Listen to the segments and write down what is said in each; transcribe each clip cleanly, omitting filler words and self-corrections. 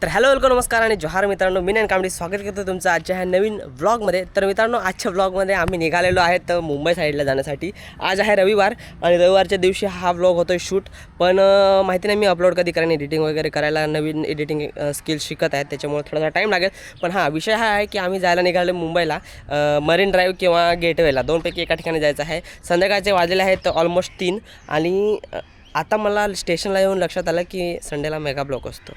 तर hello welcome नमस्कार आणि जोहार मित्रांनो, मी कामडी स्वागत करतो तुमचं आजच्या ह्या नवीन व्लॉगमध्ये. तर मित्रांनो, आजच्या व्लॉगमध्ये आम्ही निघालेलो आहेत मुंबई साईडला जाण्यासाठी. आज आहे रविवार आणि रविवारच्या दिवशी हा व्लॉग होतो आहे शूट. पण माहिती नाही मी अपलोड कधी करेन, एडिटिंग वगैरे करायला नवीन एडिटिंग स्किल्स शिकत आहेत, त्याच्यामुळे थोडासा टाईम लागेल. पण हां, विषय हा आहे की आम्ही जायला निघालो मुंबईला मरीन ड्राईव्ह किंवा गेटवेला, दोनपैकी एका ठिकाणी जायचं आहे. संध्याकाळचे वाजलेले आहेत ऑलमोस्ट 3 आणि आता मला स्टेशनला येऊन लक्षात आलं की संडेला मेगा ब्लॉक असतो.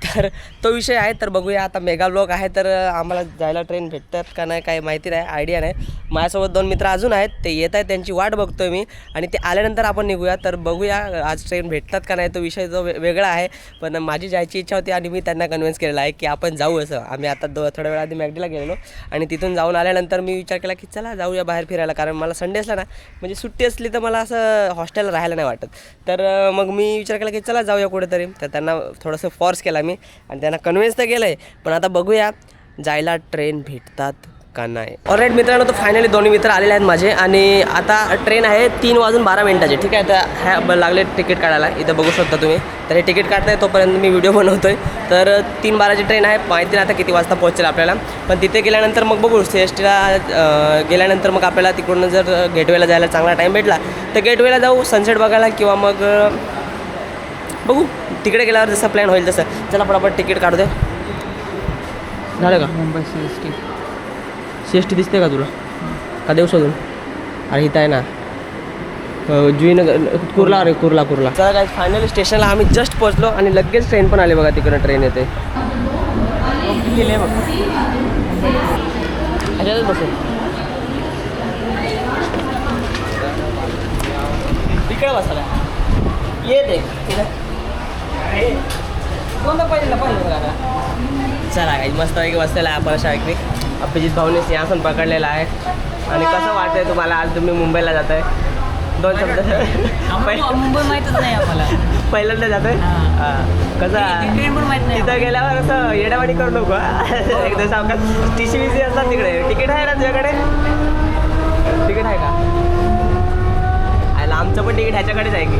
तर तो विषय आहे. तर बघूया, आता मेगा ब्लॉक आहे तर आम्हाला जायला ट्रेन भेटतात का नाही काय माहिती नाही, आयडिया नाही. माझ्यासोबत 2 मित्र अजून आहेत, ते येत आहेत, त्यांची वाट बघतो आहे मी आणि ते आल्यानंतर आपण निघूया. तर बघूया आज ट्रेन भेटतात का नाही, तो विषय जो वेगळा आहे. पण माझी जायची इच्छा होती आणि मी त्यांना कन्व्हिन्स केलेलं आहे की आपण जाऊ. असं आम्ही आता थोड्या वेळा आधी मॅगडीला गेलेलो आणि तिथून जाऊन आल्यानंतर मी विचार केला की चला जाऊया बाहेर फिरायला, कारण मला संडे असला ना, म्हणजे सुट्टी असली तर मला असं हॉस्टेलला राहायला नाही वाटत. तर मग मी विचार केला की चला जाऊया कुठेतरी. तर त्यांना थोडंसं फोर्स केला मी आणि त्यांना कन्व्हिन्स तर केलं आहे. पण आता बघूया जायला ट्रेन भेटतात का नाही. ऑलराईट मित्रांनो, तर फायनली दोन्ही मित्र आलेले आहेत माझे आणि आता ट्रेन आहे 3:12 ठीक आहे. तर ह्या लागले तिकीट काढायला, इथं बघू शकता तुम्ही. तर हे तिकीट काढताय तोपर्यंत मी व्हिडिओ बनवतो आहे. तर 3:12 ट्रेन आहे, माहिती नाही आता किती वाजता पोहोचेल आपल्याला. पण तिथे गेल्यानंतर मग बघू, CSTला गेल्यानंतर मग आपल्याला तिकडून जर गेटवेला जायला चांगला टाईम भेटला तर गेटवेला जाऊ सनसेट बघायला, किंवा मग बघू तिकडे गेल्यावर जसं प्लॅन होईल तसं. चला पटापट तिकीट काढू दे. झालं का? मुंबई CST दिसते का तुला? का देऊ शोधून? अरे इथं आहे ना, जुईनगर, कुर्ला. अरे कुर्ला. चला काय, फायनली स्टेशनला आम्ही जस्ट पोहोचलो आणि लगेच ट्रेन पण आली बघा. तिकडं ट्रेन येते. गेले बघ, ह्याच्यातच बसेल. इकडे बसायला येते. कोणता पहिला बघा. चला काही मस्त पैकी बसलेला आहे आपण अशा व्यक्ती. अभिजित भाऊने सिंहासन पकडलेला आहे. आणि कसं वाटतंय तुम्हाला, आज तुम्ही मुंबईला जात आहे? 2 शब्द. मुंबई माहीतच नाही आम्हाला, पहिल्यांदा जात आहे. कसं ट्रेन पण माहीत नाही. तिथं गेल्यावर असं येडावाडी करू नको. एकदा सावकाश TC असतात तिकडे. तिकीट आहे ना तुझ्याकडे? तिकीट आहे का? आयला आमचं पण तिकीट ह्याच्याकडेच आहे की.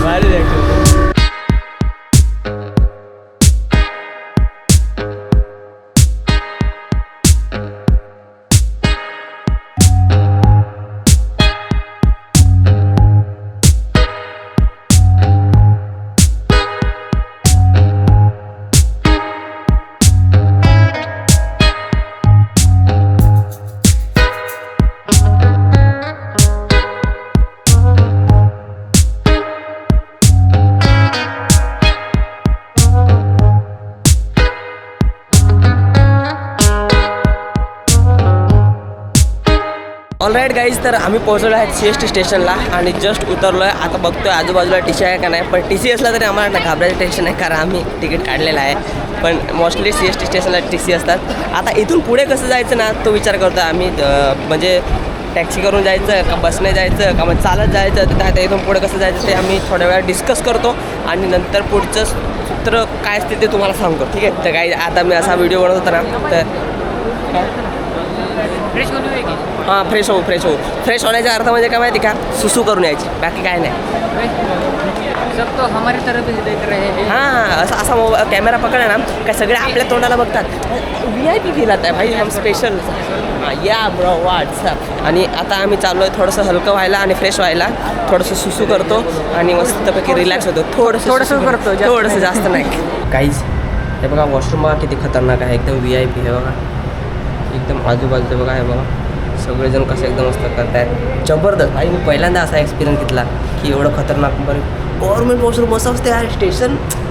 भारी देखो. ऑलराईट गाईज, तर आम्ही पोहोचलो आहे CST स्टेशनला आणि जस्ट उतरलो आहे. आता बघतोय आजूबाजूला TC आहे का नाही. पण TC असला तरी आम्हाला ना घाबरायचं टेन्शन आहे, कारण आम्ही तिकीट काढलेलं आहे. पण मोस्टली CST स्टेशनला TC असतात. आता इथून पुढे कसं जायचं ना, तो विचार करतो आम्ही. म्हणजे टॅक्सी करून जायचं का बसने जायचं का मग चालत जायचं, तर आता इथून पुढे कसं जायचं ते आम्ही थोड्या वेळा डिस्कस करतो आणि नंतर पुढचं सूत्र काय असते ते तुम्हाला सांगतो. ठीक आहे. तर काही आता मी असा व्हिडिओ बनवत होता ना, तर हां फ्रेश होऊ. फ्रेश होण्याचा अर्थ म्हणजे काय माहिती का, सुसू करून यायची, बाकी काय नाही. सब तो हमारी तरफ ही देख रहे हैं. हां, असा कॅमेरा पकडला ना काय सगळे आपल्या तोंडाला बघतात. VIP फील आता आहे भाई, हम स्पेशल. हां या ब्रो, व्हॉट्सअप. आणि आता आम्ही चाललो आहे थोडंसं हलकं व्हायला आणि फ्रेश व्हायला. थोडंसं सुसू करतो आणि मस्तपैकी रिलॅक्स होतो. थोडंसं करतो, थोडंसं जास्त नाही. काहीच हे बघा, वॉशरूम बघा किती खतरनाक आहे, एकदम VIP आहे बघा. एकदम आजूबाजूचं बघा, हे बघा सगळेजण कसं एकदम मस्त करत आहेत, जबरदस्त. आणि मी पहिल्यांदा असा एक्सपिरियन्स घेतला की एवढं खतरनाक. बरं गव्हर्नमेंट वॉशरूम असं असते यार.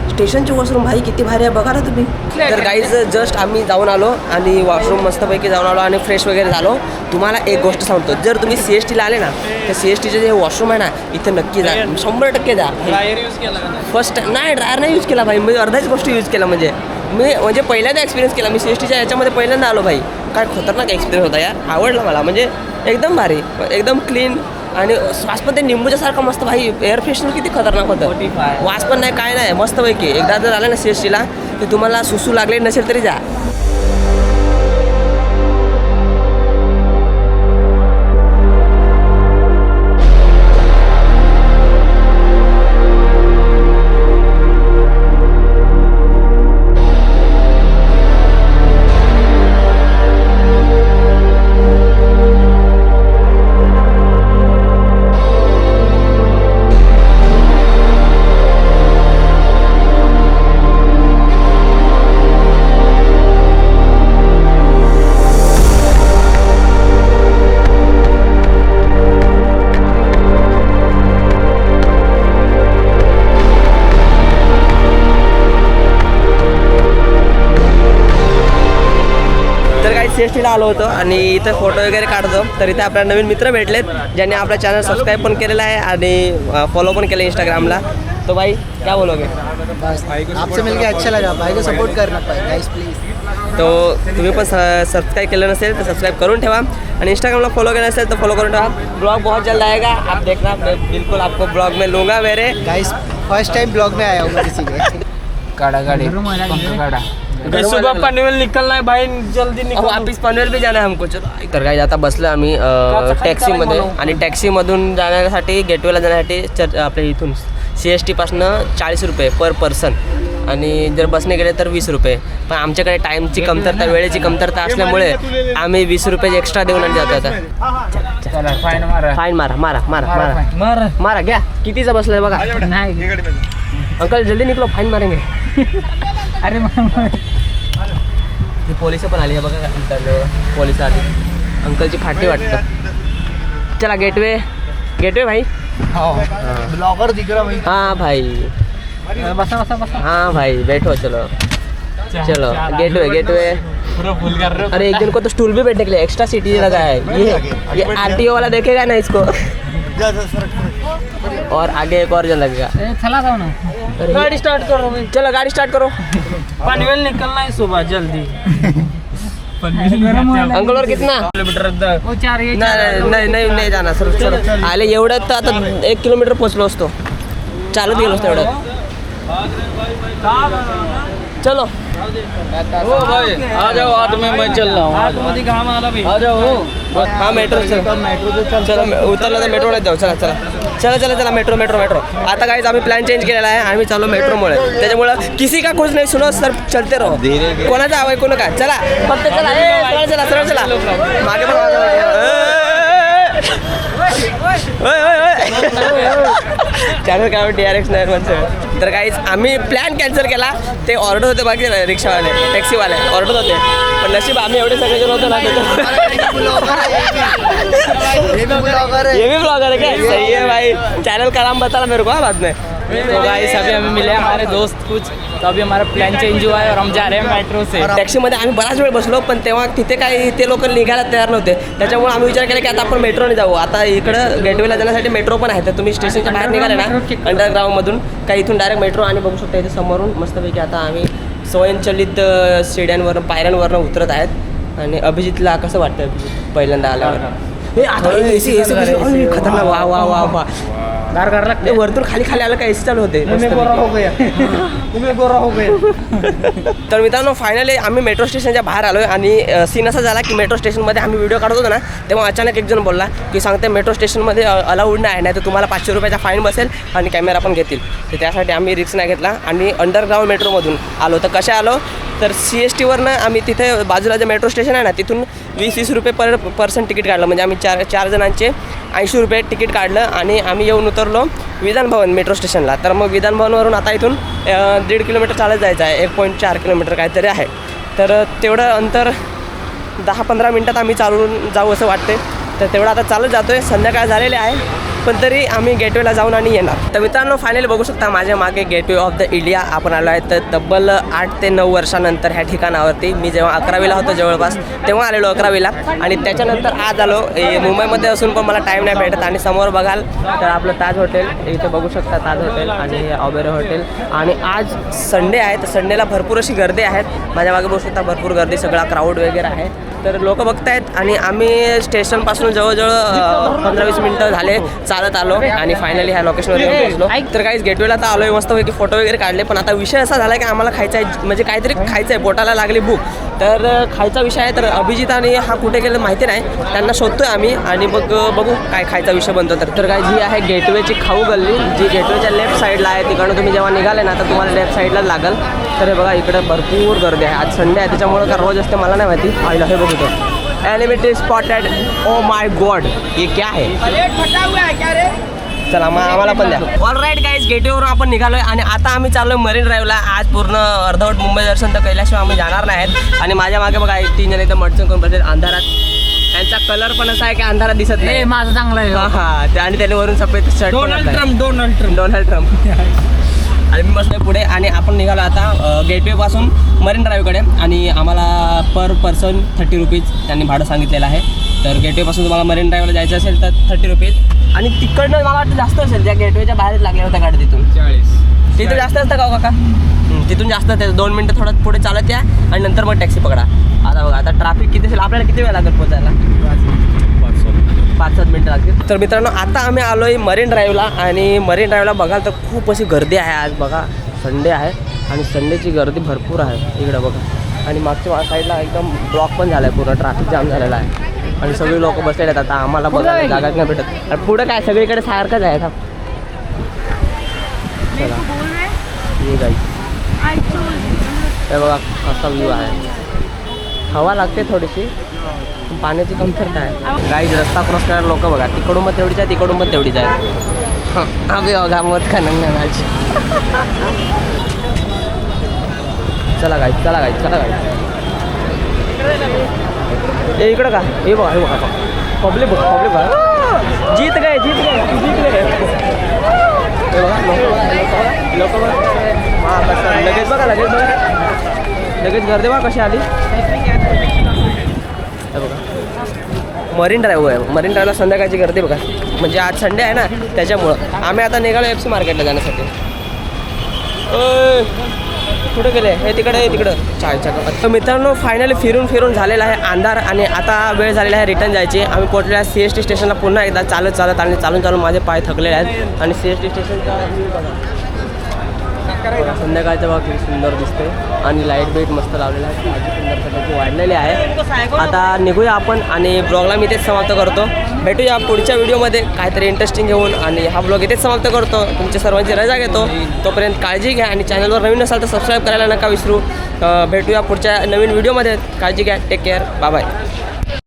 स्टेशनचे वॉशरूम भाई किती भारी आहे बघा ना तुम्ही. तर गाईज जस्ट आम्ही जाऊन आलो आणि वॉशरूम मस्तपैकी जाऊन आलो आणि फ्रेश वगैरे झालो. तुम्हाला एक गोष्ट सांगतो, जर तुम्ही CSTला आले ना, तर CSTचे जे वॉशरूम आहे ना, इथे नक्की जा, 100% जा. ड्रायर यूज केला का? फर्स्ट नाही, ड्रायर नाही यूज केला भाई, मी अर्धाच गोष्टी यूज केला. म्हणजे पहिल्यांदा एक्सपिरियन्स केला मी CSTच्या याच्यामध्ये, पहिल्यांदा आलो भाई. काय खतरनाक एक्सपिरियन्स होता यार, आवडला मला. म्हणजे एकदम भारी, एकदम क्लीन आणि श्वास पण ते निंबूच्यासारखं मस्त भाई. एअर फ्रेशनर किती खतरनाक होतं, वास पण नाही काय नाही, मस्तपैकी. एकदा जर आलं ना CSTला तर तुम्हाला सुसू लागले नसेल तरी जा. CSTला आलो होतो आणि इथं फोटो वगैरे काढतो. तर इथे आपल्याला नवीन मित्र भेटलेत ज्यांनी आपला चॅनल सबस्क्राईब पण केलेला आहे आणि फॉलो पण केलं इंस्टाग्रामला. तो भाई क्या बोलोगे? बस आपसे मिलके अच्छा लगा. भाई को सपोर्ट करना गाइस प्लीज. तो तुम्ही पण सबस्क्राईब केलं नसेल तर सबस्क्राईब करून ठेवा आणि इंस्टाग्रामला फॉलो केलं नसेल तर फॉलो करून ठेवा. ब्लॉग बहुत जल्द आएगा, आप देखना. मैं बिल्कुल आपको ब्लॉग में लूँगा मेरे. गाइस फर्स्ट टाइम ब्लॉग में आया हूँ मैं किसी के. काढ़ा गाड़ी काढ़ा सुबह पनवेल निकलना है भाई, जल्दी निकल. वापिस पनवेल भी जाना है हमको. चलो तर काय आता बसलो आम्ही टॅक्सीमध्ये आणि टॅक्सीमधून जाण्यासाठी गेटवेला जाण्यासाठी आपल्या इथून CST पासनं 40 रुपये पर पर्सन आणि जर बसने गेले तर 20 रुपये. पण आमच्याकडे टाईमची कमतरता, वेळेची कमतरता असल्यामुळे आम्ही 20 रुपये एक्स्ट्रा देऊन आणि जातो आता. चला फाईन मारा. फाईन मारा मारा मारा मारा मार मारा. घ्या कितीचा बसलाय बघा. नाही अंकल जल्दी निघलो, फाईन मारेंगे. अरे मामा. ती पोलिस पण आली आहे बघा. पोलिस आली. अंकलची फाटी वाटतं. चला गेटवे गेटवे भाई. ब्लॉगर दिख रहा भाई. हाँ भाई बसा बसा बसा. हाँ भाई बैठो. चलो चलो गेटवे गेटवे. पूरा फुल कर रहे हो. अरे एक दिन को तो स्टूल भी बैठने के लिए एक्स्ट्रा सीटी लगा है. ये RTO वाला देखेगा ना इसको. और आगे एक और जन लगेगा. चला जाओ ना. गाड़ी स्टार्ट करो. चलो गाड़ी स्टार्ट करो. पनवेल निकलना है सुबह जल्दी. अंकल और कितना? किलोमीटर वो 4 ये नाही जाणार सर. चलो आले एवढ्यात तर आता 1 किलोमीटर पोचलो असतो. चालत गेलो असतो एवढ्यात. चलो ओ भाई आ जाओ. हाथ में मैं चल रहा हूँ. हाथ में घाम आ रहा भाई. आ जाओ. हाँ मेट्रो. चलो उतरलं तर मेट्रोला जाऊ. चला चला चला चला चला मेट्रो मेट्रो मेट्रो. आता काहीच आम्ही प्लॅन चेंज केलेला आहे. आम्ही चाललो मेट्रोमुळे. त्याच्यामुळं किसी का कुछ नाही सुनो सर. चलते रहो. कोणाचं हवं कोण काय. चला फक्त चला. सरळ चला सरळ चला. मागे पण चॅनल काय DRX नाही म्हणतो. तर काहीच आम्ही प्लॅन कॅन्सल केला. ते ऑर्डर होते बाकी रिक्षावाले टॅक्सीवाले ऑर्डर होते. पण नशीब आम्ही एवढे सगळे जण होतो ना. ये भी ब्लॉगर है. ये भी ब्लॉगर है क्या? सही है भाई. चैनल का नाम बताना मेरे को बाद में. तो गाइस अभी हमें मिले हमारे दोस्त कुछ, तो अभी हमारा प्लान चेंज हुआ है और हम जा रहे हैं मेट्रो से. टॅक्सीमध्ये आम्ही बराच वेळ बसलो पण तेव्हा तिथे काही ते लोक निघायला तयार नव्हते. त्याच्यामुळे आम्ही विचार केला की आता आपण मेट्रोने जाऊ. आता इकडं गेटवेला जाण्यासाठी मेट्रो पण आहे. तर तुम्ही स्टेशनच्या बाहेर निघाले ना अंडरग्राऊंडमधून काही इथून डायरेक्ट मेट्रो आणि बघू शकता इथे समोरून मस्तपैकी आता आम्ही स्वयंचलित शिड्यांवरून पायऱ्यांवरनं उतरत आहेत. आणि अभिजितला कसं वाटतं पहिल्यांदा आल्यावर? हे आता एसी खतरनाक. वा वा वा वा. गार गार लगते. वरतून खाली खाली आलं का एसी चालू होते. तर मित्रांनो फायनली आम्ही मेट्रो स्टेशनच्या बाहेर आलो आहे आणि सीन असा झाला की मेट्रो स्टेशनमध्ये आम्ही व्हिडिओ काढत होतो ना तेव्हा अचानक एक जण बोलला की सांगते मेट्रो स्टेशनमध्ये अलाउड नाही तर तुम्हाला 500 रुपयाचा फाईन बसेल आणि कॅमेरा पण घेतील. तर त्यासाठी आम्ही रिस्क नाही घेतला आणि अंडरग्राऊंड मेट्रोमधून आलो. तर कशा आलो तर CSTवरनं आम्ही तिथे बाजूला जे मेट्रो स्टेशन आहे ना तिथून 20 रुपये पर पर्सन तिकीट काढलं. म्हणजे आम्ही चार जणांचे 80 रुपये तिकीट काढलं आणि आम्ही येऊन उतरलो विधान भवन मेट्रो स्टेशनला. तर मग विधान भवनवरून आता इथून 1.5 किलोमीटर चालत जायचं आहे. 1.4 किलोमीटर काहीतरी आहे. तर तेवढं अंतर 10-15 मिनटात आम्ही चालून जाऊ असं वाटते. तर तेवढं आता चालत जातो आहे. संध्याकाळ झालेले आहे पण तरी आम्ही गेटवेला जाऊन आणि येणार. तर मित्रांनो फायनली बघू शकता माझ्या मागे गेटवे ऑफ द इंडिया आपण आलो आहे. तर तब्बल 8 ते 9 वर्षानंतर ह्या ठिकाणावरती. मी जेव्हा 11वीला होतो जवळपास तेव्हा आलेलो 11वीला आणि त्याच्यानंतर आज आलो. मुंबईमध्ये असून पण मला टाईम नाही भेटत. आणि समोर बघाल तर आपलं ताज हॉटेल इथे बघू शकता. ताज हॉटेल आणि ऑबेरो हॉटेल. आणि आज संडे आहे तर संडेला भरपूर अशी गर्दी आहेत. माझ्या मागे बघू शकता भरपूर गर्दी, सगळा क्राऊड वगैरे आहे. तर लोक बघतायत आणि आम्ही स्टेशनपासून जवळजवळ 15-20 मिनटं झाले चालत आलो आणि फायनली ह्या लोकेशनवर येऊन पोहोचलो. तर काहीच गेटवेला तर आलो आहे मस्तपैकी फोटो वगैरे काढले. पण आता विषय असा झाला की आम्हाला खायचा आहे म्हणजे काहीतरी खायचं आहे. पोटाला लागली भूक. तर खायचा विषय आहे. तर अभिजित आणि हा कुठे गेलं माहिती नाही. त्यांना शोधतोय आम्ही आणि मग बघू काय खायचा विषय बनतो. तर काय जी आहे गेटवेची खाऊ गल्ली जी गेटवेच्या लेफ्ट साईडला आहे. तिकडनं तुम्ही जेव्हा निघाले ना तर तुम्हाला लेफ्ट साईडलाच लागल. तर हे बघा इकडे भरपूर गर्दी आहे. आज संडे आहे त्याच्यामुळे का रोज असते मला नाही माहिती. आईला हे बघू तो एलिमिटेड स्पॉटेड. ओ माय गॉड ये क्या है? चला मग आम्हाला पण द्या. ऑल राईट गाईज गेटवेवरून आपण निघालोय आणि आता आम्ही चाललोय मरीन ड्राईव्हला. आज पूर्ण अर्धवट मुंबई दर्शन तर कैल्याशिवाय आम्ही जाणार नाहीत. आणि माझ्या मागे बघा 3 जण एकदम मडचण करून बसले अंधारात. त्यांचा कलर पण असा आहे की अंधारात दिसत नाही. माझा चांगला आहे. हां आणि त्याने वरून सफेद shirt. Donald Trump. Donald Trump आणि मी बसलो पुढे आणि आपण निघालो आता गेटवेपासून मरीन ड्राईव्हकडे आणि आम्हाला पर पर्सन 30 रुपीज त्यांनी भाडं सांगितलेलं आहे. तर गेटवेपासून तुम्हाला मरीन ड्राईव्हला जायचं असेल तर 30 रुपीज आणि तिकडनं मला वाटतं जास्त असेल, त्या गेटवेच्या बाहेरच लागल्या होत्या गाडी तिथून 40. तिथं जास्त असतं का काका? तिथून जास्त ते 2 मिनटं थोडं पुढे चालत या आणि नंतर मग टॅक्सी पकडा. आता बघा आता ट्रॅफिक किती असेल, आपल्याला किती वेळ लागेल पोहोचायला? 5-7 मिनटं लागतील. तर मित्रांनो आता आम्ही आलो आहे मरीन ड्राईव्हला आणि मरीन ड्राईव्हला बघाल तर खूप अशी गर्दी आहे. आज बघा संडे आहे आणि संडेची गर्दी भरपूर आहे इकडं बघा. आणि मागच्या साईडला एकदम ब्लॉक पण झाला आहे, पूर्ण ट्रॅफिक जाम झालेला आहे आणि सगळे लोक बसलेले आहेत. आता आम्हाला बघायला जागाच नाही भेटत आणि पुढं काय सगळीकडे सारखंच आहे. आता चला ये गाई, हे बघा असा व्ह्यू आहे. हवा लागते थोडीशी, पाण्याची कमतरता आहे. गाईज रस्ता क्रॉस करणारे लोक बघा, तिकडून मग तेवढीच आहे, तिकडून मग तेवढीच आहे. अबे बघा मत का नंगाची. चला गाईज, चला गाईज, चला गाईज. हे इकडं का? हे बघा, हे बघा पब्लिक बघा, पब्लिक बघा. जीत गए, जीत गए, जीत गए. हे बघा लोक बघा, हा कसं लगेच बघा, लगेच बघा, लगेच गर्दी बघा कशी आली. हे बघा मरीन ड्राईव्ह आहे, मरीन ड्राईव्हला संध्याकाळची गर्दी बघा, म्हणजे आज संडे आहे ना त्याच्यामुळं. आम्ही आता निघालो FC मार्केटला जाण्यासाठी. कुठं गेले? हे तिकडे, हे तिकडं चायच्या कपात. तर मित्रांनो फायनली फिरून झालेला आहे अंधार आणि आता वेळ झालेला आहे रिटर्न जायची. आम्ही पोहोचलेल्या CST स्टेशनला पुन्हा एकदा चालत आणि चालून माझे पाय थकलेले आहेत. आणि CST स्टेशनचा संध्याकाळचं बघा किती सुंदर दिसते आणि लाईट बेट मस्त लावलेला आहे, माझी सुंदर त्याची वाढलेली आहे. आता निघूया आपण आणि ब्लॉगला मी इथेच समाप्त करतो. भेटूया पुढच्या व्हिडिओमध्ये काहीतरी इंटरेस्टिंग घेऊन आणि हा ब्लॉग इथेच समाप्त करतो. तुमच्या सर्वांची रजा घेतो. तोपर्यंत काळजी घ्या आणि चॅनलवर नवीन असाल तर सबस्क्राईब करायला नका विसरू. भेटूया पुढच्या नवीन व्हिडिओमध्ये. काळजी घ्या. Take care. Bye bye.